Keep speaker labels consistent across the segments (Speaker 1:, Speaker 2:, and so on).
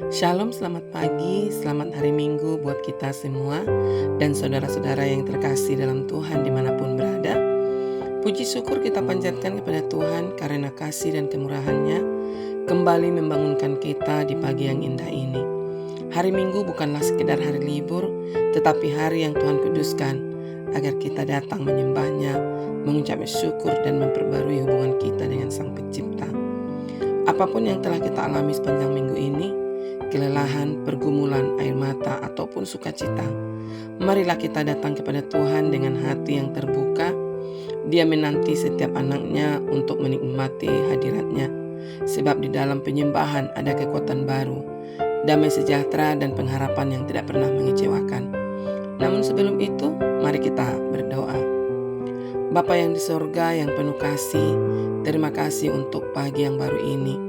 Speaker 1: Shalom, selamat pagi, selamat hari Minggu buat kita semua dan saudara-saudara yang terkasih dalam Tuhan dimanapun berada. Puji syukur kita panjatkan kepada Tuhan karena kasih dan kemurahan-Nya kembali membangunkan kita di pagi yang indah ini. Hari Minggu bukanlah sekedar hari libur, tetapi hari yang Tuhan kuduskan agar kita datang menyembah-Nya, mengucap syukur dan memperbarui hubungan kita dengan Sang Pencipta. Apapun yang telah kita alami sepanjang minggu ini, kelelahan, pergumulan, air mata, ataupun sukacita, marilah kita datang kepada Tuhan dengan hati yang terbuka. Dia menanti setiap anak-Nya untuk menikmati hadirat-Nya, sebab di dalam penyembahan ada kekuatan baru, damai sejahtera dan pengharapan yang tidak pernah mengecewakan. Namun sebelum itu, mari kita berdoa. Bapa yang di sorga yang penuh kasih, terima kasih untuk pagi yang baru ini.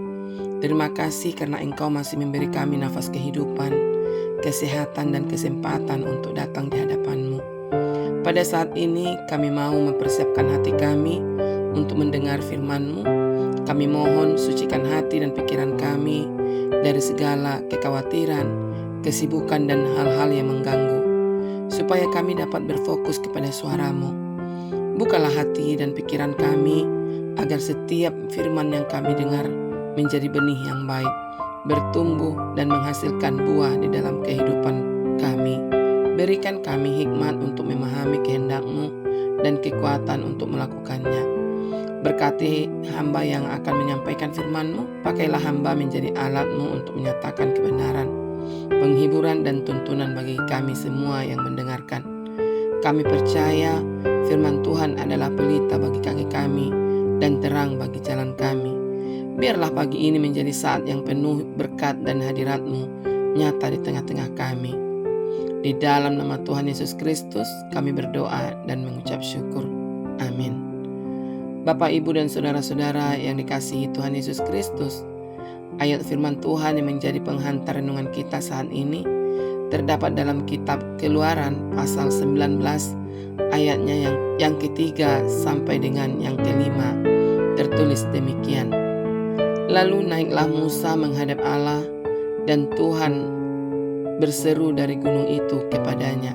Speaker 1: Terima kasih karena Engkau masih memberi kami nafas kehidupan, kesehatan dan kesempatan untuk datang di hadapan-Mu. Pada saat ini kami mau mempersiapkan hati kami untuk mendengar firman-Mu. Kami mohon sucikan hati dan pikiran kami dari segala kekhawatiran, kesibukan dan hal-hal yang mengganggu, supaya kami dapat berfokus kepada suara-Mu. Bukalah hati dan pikiran kami agar setiap firman yang kami dengar menjadi benih yang baik, bertumbuh dan menghasilkan buah di dalam kehidupan kami. Berikan kami hikmat untuk memahami kehendak-Mu dan kekuatan untuk melakukannya. Berkati hamba yang akan menyampaikan firman-Mu, pakailah hamba menjadi alat-Mu untuk menyatakan kebenaran, penghiburan dan tuntunan bagi kami semua yang mendengarkan. Kami percaya firman Tuhan adalah pelita bagi kaki kami dan terang bagi jalan kami. Biarlah pagi ini menjadi saat yang penuh berkat dan hadirat-Mu nyata di tengah-tengah kami. Di dalam nama Tuhan Yesus Kristus kami berdoa dan mengucap syukur. Amin. Bapak, Ibu dan saudara-saudara yang dikasihi Tuhan Yesus Kristus, ayat firman Tuhan yang menjadi penghantar renungan kita saat ini terdapat dalam kitab Keluaran pasal 19 ayatnya yang ketiga sampai dengan yang kelima. Tertulis demikian. Lalu naiklah Musa menghadap Allah, dan Tuhan berseru dari gunung itu kepadanya,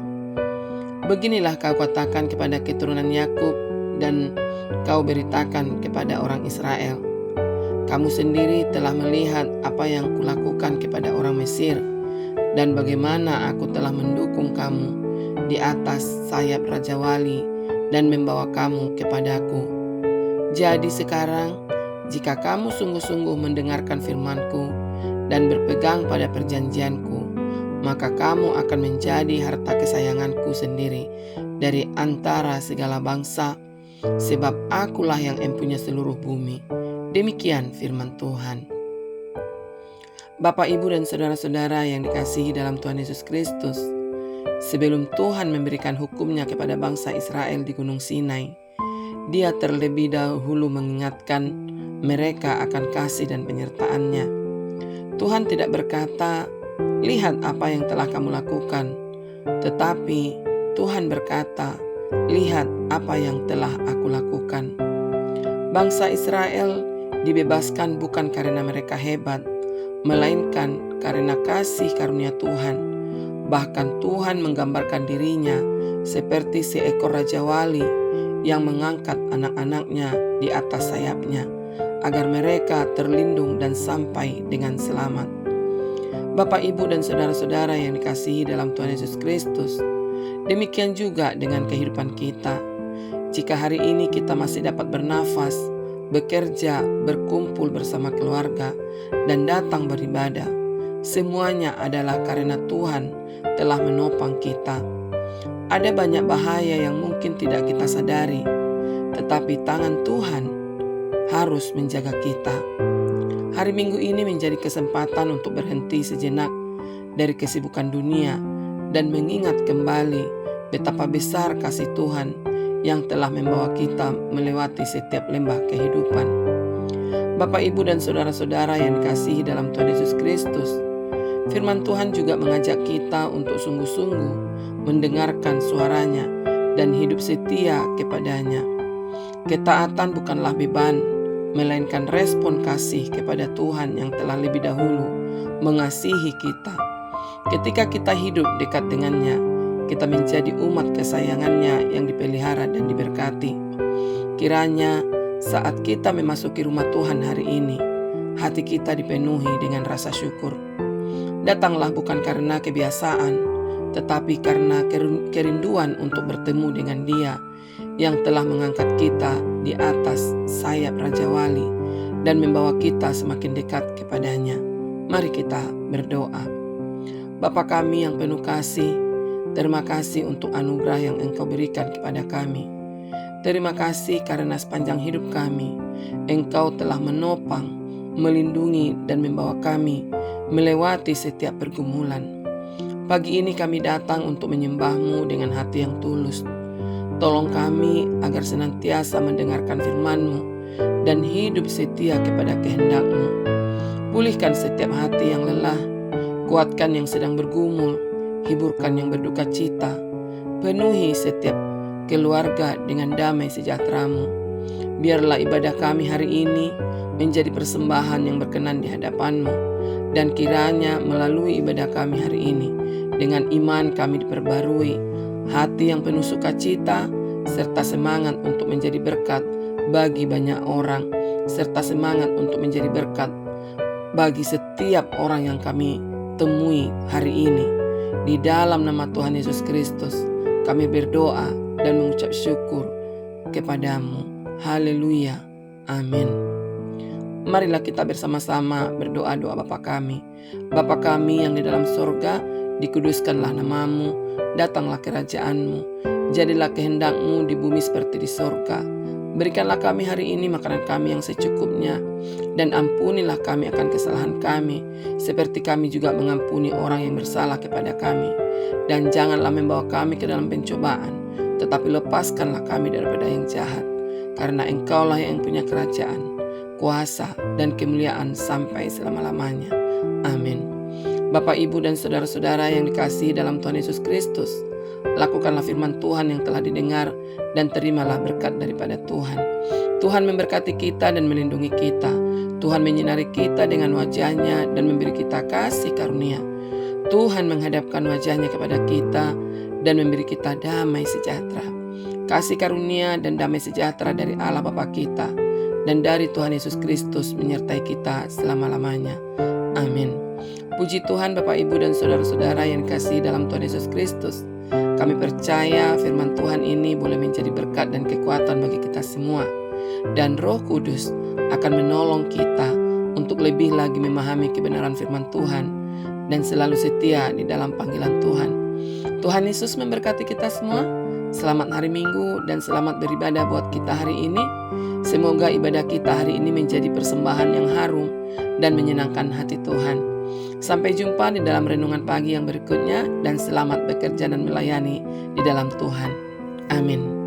Speaker 1: "Beginilah kau katakan kepada keturunan Yakub dan kau beritakan kepada orang Israel, kamu sendiri telah melihat apa yang kulakukan kepada orang Mesir, dan bagaimana aku telah mendukung kamu di atas sayap Raja Wali dan membawa kamu kepadaku. Jadi sekarang, jika kamu sungguh-sungguh mendengarkan firman-Ku dan berpegang pada perjanjian-Ku, maka kamu akan menjadi harta kesayangan-Ku sendiri dari antara segala bangsa, sebab Akulah yang empunya seluruh bumi." Demikian firman Tuhan. Bapak, Ibu dan saudara-saudara yang dikasihi dalam Tuhan Yesus Kristus, sebelum Tuhan memberikan hukum-Nya kepada bangsa Israel di Gunung Sinai, Dia terlebih dahulu mengingatkan mereka akan kasih dan penyertaan-Nya. Tuhan tidak berkata, "Lihat apa yang telah kamu lakukan," tetapi Tuhan berkata, "Lihat apa yang telah Aku lakukan." Bangsa Israel dibebaskan bukan karena mereka hebat, melainkan karena kasih karunia Tuhan. Bahkan Tuhan menggambarkan dirinya seperti seekor Raja Wali yang mengangkat anak-anak-Nya di atas sayapnya, agar mereka terlindung dan sampai dengan selamat. Bapak, Ibu dan saudara-saudara yang dikasihi dalam Tuhan Yesus Kristus, demikian juga dengan kehidupan kita. Jika hari ini kita masih dapat bernafas, bekerja, berkumpul bersama keluarga, dan datang beribadah, semuanya adalah karena Tuhan telah menopang kita. Ada banyak bahaya yang mungkin tidak kita sadari, tetapi tangan Tuhan harus menjaga kita. Hari Minggu ini menjadi kesempatan untuk berhenti sejenak dari kesibukan dunia dan mengingat kembali betapa besar kasih Tuhan yang telah membawa kita melewati setiap lembah kehidupan. Bapak, Ibu dan saudara-saudara yang dikasihi dalam Tuhan Yesus Kristus, firman Tuhan juga mengajak kita untuk sungguh-sungguh mendengarkan suara-Nya dan hidup setia kepada-Nya. Ketaatan bukanlah beban, melainkan respon kasih kepada Tuhan yang telah lebih dahulu mengasihi kita. Ketika kita hidup dekat dengannya, kita menjadi umat kesayangannya yang dipelihara dan diberkati. Kiranya saat kita memasuki rumah Tuhan hari ini, hati kita dipenuhi dengan rasa syukur. Datanglah bukan karena kebiasaan, tetapi karena kerinduan untuk bertemu dengan Dia yang telah mengangkat kita di atas sayap Raja Wali dan membawa kita semakin dekat kepadanya. Mari kita berdoa. Bapa kami yang penuh kasih, terima kasih untuk anugerah yang Engkau berikan kepada kami. Terima kasih karena sepanjang hidup kami, Engkau telah menopang, melindungi dan membawa kami melewati setiap pergumulan. Pagi ini kami datang untuk menyembah-Mu dengan hati yang tulus. Tolong kami agar senantiasa mendengarkan firman-Mu dan hidup setia kepada kehendak-Mu. Pulihkan setiap hati yang lelah, kuatkan yang sedang bergumul, hiburkan yang berduka cita, penuhi setiap keluarga dengan damai sejahtera-Mu. Biarlah ibadah kami hari ini menjadi persembahan yang berkenan di hadapan-Mu, dan kiranya melalui ibadah kami hari ini, dengan iman kami diperbarui, hati yang penuh sukacita, serta semangat untuk menjadi berkat bagi banyak orang, serta semangat untuk menjadi berkat bagi setiap orang yang kami temui hari ini. Di dalam nama Tuhan Yesus Kristus, kami berdoa dan mengucap syukur kepada-Mu. Haleluya. Amin. Marilah kita bersama-sama berdoa doa Bapa kami. Bapa kami yang di dalam sorga, dikuduskanlah nama-Mu, datanglah kerajaan-Mu, jadilah kehendak-Mu di bumi seperti di sorga. Berikanlah kami hari ini makanan kami yang secukupnya, dan ampunilah kami akan kesalahan kami, seperti kami juga mengampuni orang yang bersalah kepada kami. Dan janganlah membawa kami ke dalam pencobaan, tetapi lepaskanlah kami daripada yang jahat. Karena Engkaulah yang punya kerajaan, kuasa, dan kemuliaan sampai selama-lamanya. Amin. Bapak, Ibu, dan saudara-saudara yang dikasihi dalam Tuhan Yesus Kristus, lakukanlah firman Tuhan yang telah didengar dan terimalah berkat daripada Tuhan. Tuhan memberkati kita dan melindungi kita. Tuhan menyinari kita dengan wajah-Nya dan memberi kita kasih karunia. Tuhan menghadapkan wajah-Nya kepada kita dan memberi kita damai sejahtera. Kasih karunia dan damai sejahtera dari Allah Bapa kita dan dari Tuhan Yesus Kristus menyertai kita selama-lamanya. Amin. Puji Tuhan Bapak, Ibu, dan saudara-saudara yang dikasihi dalam Tuhan Yesus Kristus. Kami percaya firman Tuhan ini boleh menjadi berkat dan kekuatan bagi kita semua. Dan Roh Kudus akan menolong kita untuk lebih lagi memahami kebenaran firman Tuhan dan selalu setia di dalam panggilan Tuhan. Tuhan Yesus memberkati kita semua. Selamat hari Minggu dan selamat beribadah buat kita hari ini. Semoga ibadah kita hari ini menjadi persembahan yang harum dan menyenangkan hati Tuhan. Sampai jumpa di dalam renungan pagi yang berikutnya, dan selamat bekerja dan melayani di dalam Tuhan. Amin.